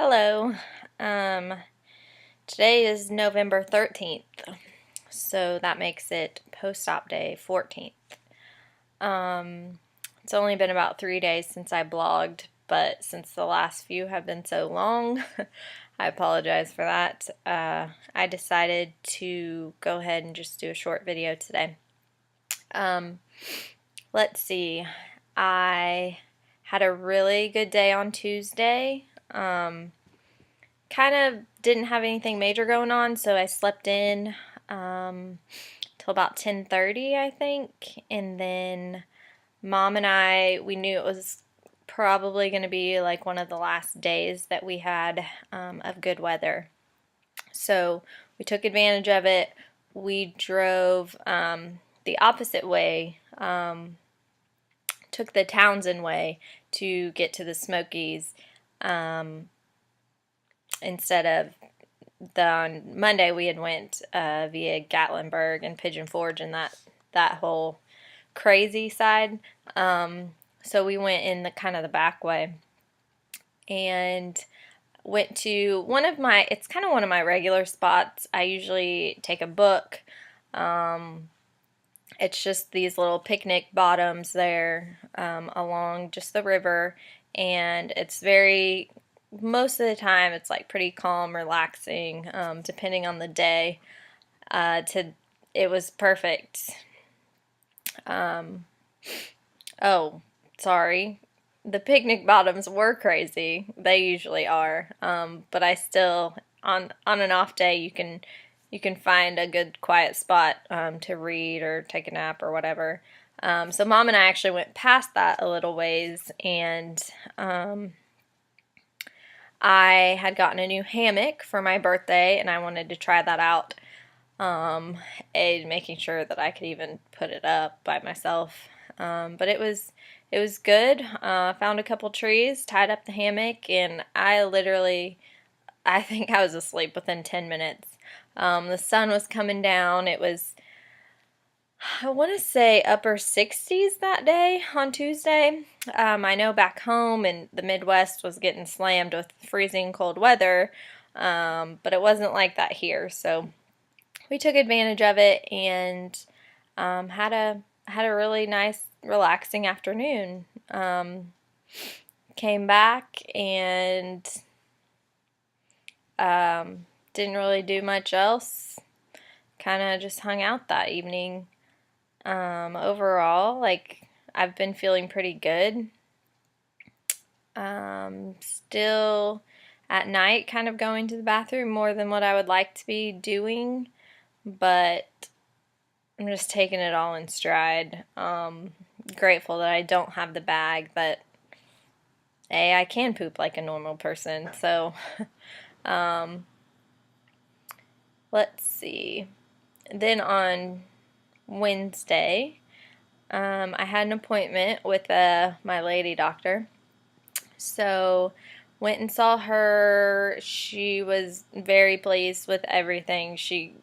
Hello. Um, Today is November 13th, so that makes it post-op day 14th. It's only been about 3 days since I blogged, but since the last few have been so long, I apologize for that. I decided to go ahead and just do a short video today. Let's see. I had a really good day on Tuesday. Kind of didn't have anything major going on, so I slept in till about 10:30, I think, and then Mom and we knew it was probably going to be like one of the last days that we had of good weather. So we took advantage of it. We drove the opposite way, took the Townsend way to get to the Smokies instead of on Monday we had went via Gatlinburg and Pigeon Forge and that whole crazy side. So we went in the kind of the back way and went to it's kind of one of my regular spots. I usually take a book. It's just these little picnic bottoms there along just the river, and it's most of the time it's like pretty calm, relaxing, depending on the day. It was perfect. Oh, sorry. The picnic bottoms were crazy. They usually are. But I still on an off day you can find a good quiet spot to read or take a nap or whatever. So Mom and I actually went past that a little ways, and I had gotten a new hammock for my birthday, and I wanted to try that out. And making sure that I could even put it up by myself. But it was good. Found a couple trees, tied up the hammock, and I think I was asleep within 10 minutes. The sun was coming down. It was, I want to say, upper 60s that day on Tuesday. I know back home in the Midwest was getting slammed with freezing cold weather, but it wasn't like that here. So we took advantage of it and had a really nice, relaxing afternoon. Came back and didn't really do much else. Kind of just hung out that evening. Overall, like, I've been feeling pretty good. Still at night, kind of going to the bathroom more than what I would like to be doing, but I'm just taking it all in stride. Grateful that I don't have the bag that I can poop like a normal person. So, let's see. Then on Wednesday, I had an appointment with my lady doctor. So, went and saw her. She was very pleased with everything. She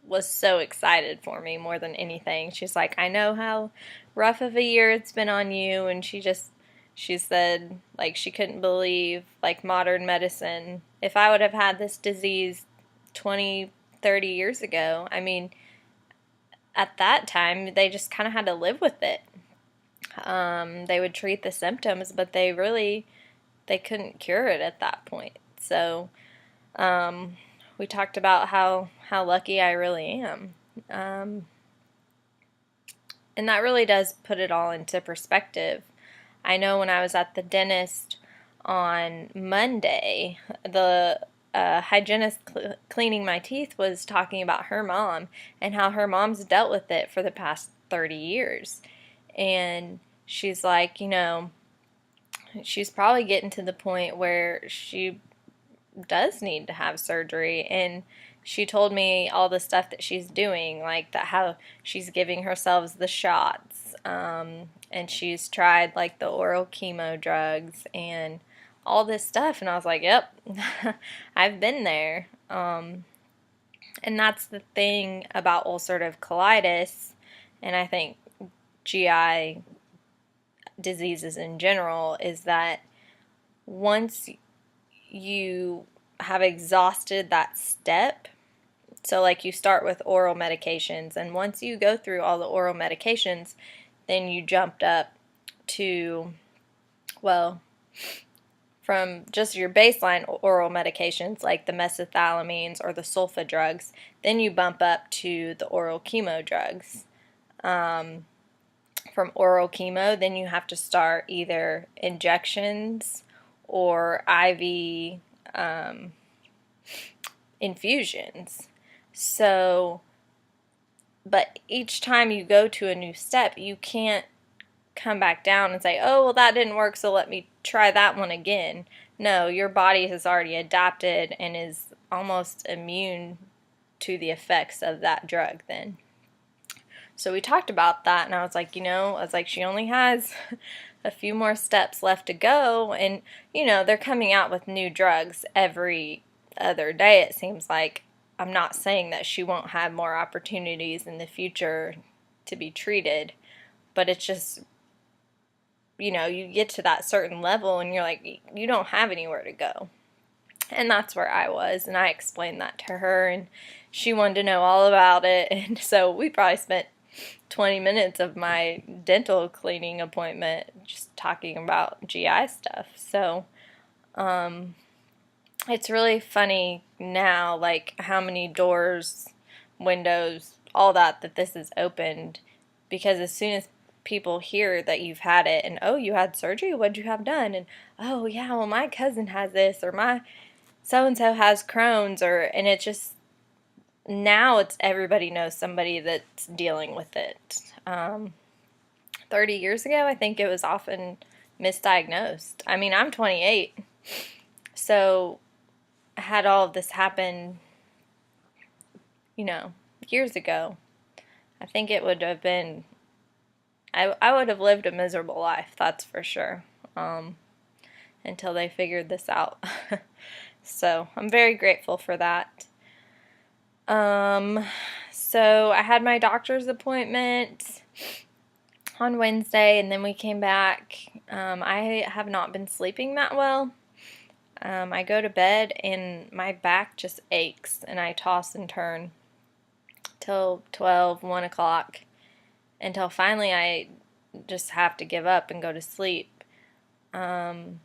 was so excited for me more than anything. She's like, I know how rough of a year it's been on you, and she said, like, she couldn't believe, like, modern medicine. If I would have had this disease 20, 30 years ago, I mean, at that time, they just kind of had to live with it. They would treat the symptoms, but they couldn't cure it at that point. So, we talked about how lucky I really am. And that really does put it all into perspective. I know when I was at the dentist on Monday, the hygienist cleaning my teeth was talking about her mom and how her mom's dealt with it for the past 30 years. And she's like, she's probably getting to the point where she does need to have surgery, and she told me all the stuff that she's doing, like that, how she's giving herself the shots, and she's tried like the oral chemo drugs and all this stuff, and I was like, yep, I've been there. And that's the thing about ulcerative colitis, and I think GI diseases in general, is that once you have exhausted that step. So like you start with oral medications, and once you go through all the oral medications, then you jumped up to, well, from just your baseline oral medications like the mesethylamines or the sulfa drugs, then you bump up to the oral chemo drugs. From oral chemo, then you have to start either injections or IV infusions. So, but each time you go to a new step, you can't come back down and say, oh, well, that didn't work, so let me try that one again. No, your body has already adapted and is almost immune to the effects of that drug then. So we talked about that, and I was like, she only has a few more steps left to go, and, they're coming out with new drugs every other day, it seems like. I'm not saying that she won't have more opportunities in the future to be treated, but it's just, you get to that certain level and you're like, you don't have anywhere to go. And that's where I was, and I explained that to her, and she wanted to know all about it, and so we probably spent 20 minutes of my dental cleaning appointment just talking about GI stuff. So, it's really funny now, like how many doors, windows, all that this has opened, because as soon as people hear that you've had it and, oh, you had surgery, what'd you have done? And, oh, yeah, well, my cousin has this, or my so-and-so has Crohn's, and it's just, now it's everybody knows somebody that's dealing with it. 30 years ago, I think it was often misdiagnosed. I mean, I'm 28, so had all of this happen, years ago, I think it would have been, I would have lived a miserable life, that's for sure, until they figured this out. So I'm very grateful for that. So I had my doctor's appointment on Wednesday, and then we came back. I have not been sleeping that well. I go to bed and my back just aches, and I toss and turn till 12, 1 o'clock, until finally I just have to give up and go to sleep. So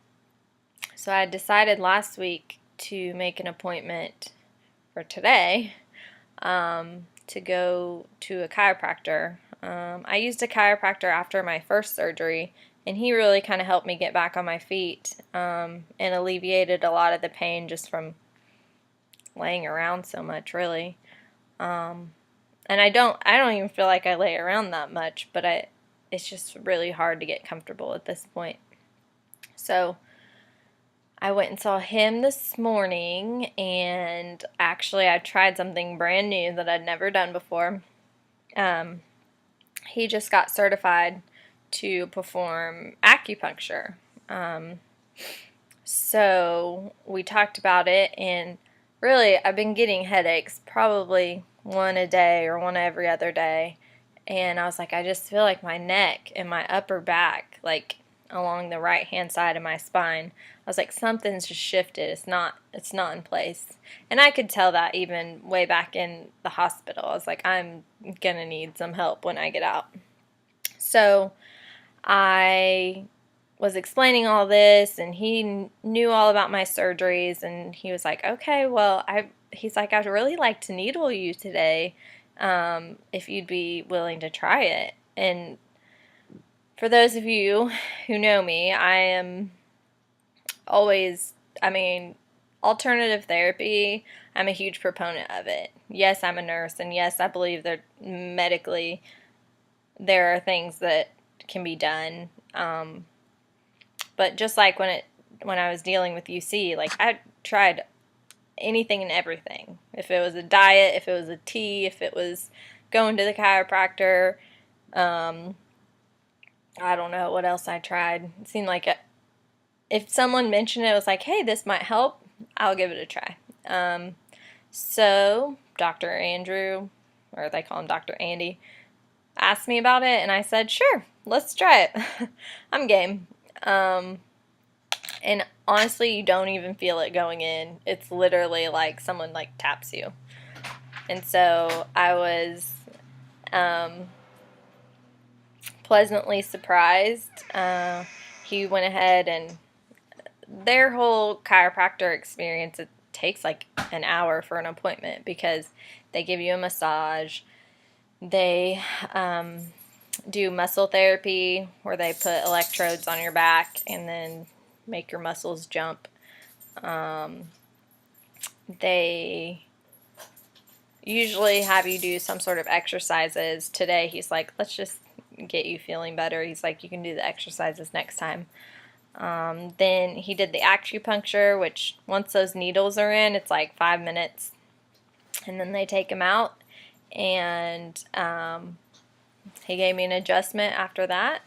I decided last week to make an appointment for today to go to a chiropractor. I used a chiropractor after my first surgery, and he really kind of helped me get back on my feet and alleviated a lot of the pain just from laying around so much, really. And I don't even feel like I lay around that much, but it's just really hard to get comfortable at this point. So I went and saw him this morning, and actually I tried something brand new that I'd never done before. He just got certified to perform acupuncture. So we talked about it, and really I've been getting headaches probably one a day or one every other day, and I was like, I just feel like my neck and my upper back, like along the right hand side of my spine, I was like, something's just shifted. It's not in place. And I could tell that even way back in the hospital. I was like, I'm gonna need some help when I get out. So I was explaining all this, and he knew all about my surgeries, and he was like, okay, well, he's like, I'd really like to needle you today, if you'd be willing to try it. And for those of you who know me, I am always, alternative therapy, I'm a huge proponent of it. Yes, I'm a nurse, and yes, I believe that medically there are things that can be done. But just like when I was dealing with UC, like I tried anything and everything. If it was a diet, if it was a tea, if it was going to the chiropractor, I don't know what else I tried. It seemed like if someone mentioned it, was like, hey, this might help, I'll give it a try. So Dr. Andrew, or they call him Dr. Andy, asked me about it, and I said, sure, let's try it. I'm game. And honestly, you don't even feel it going in. It's literally like someone like taps you. And so I was pleasantly surprised. He went ahead, and their whole chiropractor experience, it takes like an hour for an appointment because they give you a massage. They do muscle therapy where they put electrodes on your back and then make your muscles jump. They usually have you do some sort of exercises. Today he's like, let's just get you feeling better. He's like, you can do the exercises next time. Then he did the acupuncture, which once those needles are in, it's like 5 minutes. And then they take them out. And he gave me an adjustment after that.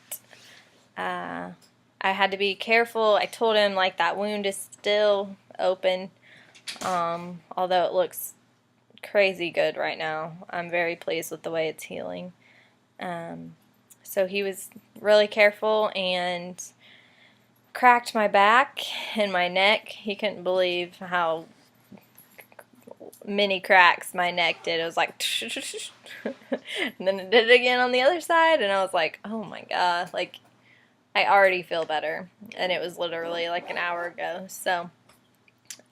I had to be careful. I told him like that wound is still open, although it looks crazy good right now. I'm very pleased with the way it's healing. So he was really careful and cracked my back and my neck. He couldn't believe how many cracks my neck did. It was like and then it did it again on the other side, and I was like, oh my god, like I already feel better, and it was literally like an hour ago. So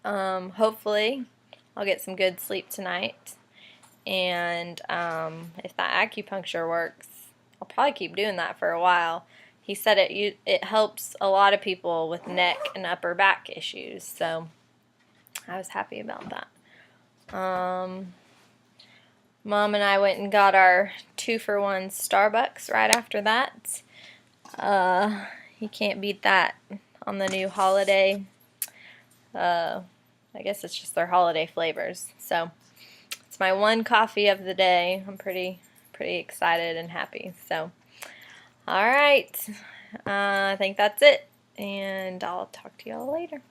hopefully I'll get some good sleep tonight, and if that acupuncture works, I'll probably keep doing that for a while. He said it helps a lot of people with neck and upper back issues, so I was happy about that. Mom and I went and got our 2-for-1 Starbucks right after that. You can't beat that on the new holiday. I guess it's just their holiday flavors. So it's my one coffee of the day. I'm pretty excited and happy. So, all right. I think that's it, and I'll talk to y'all later.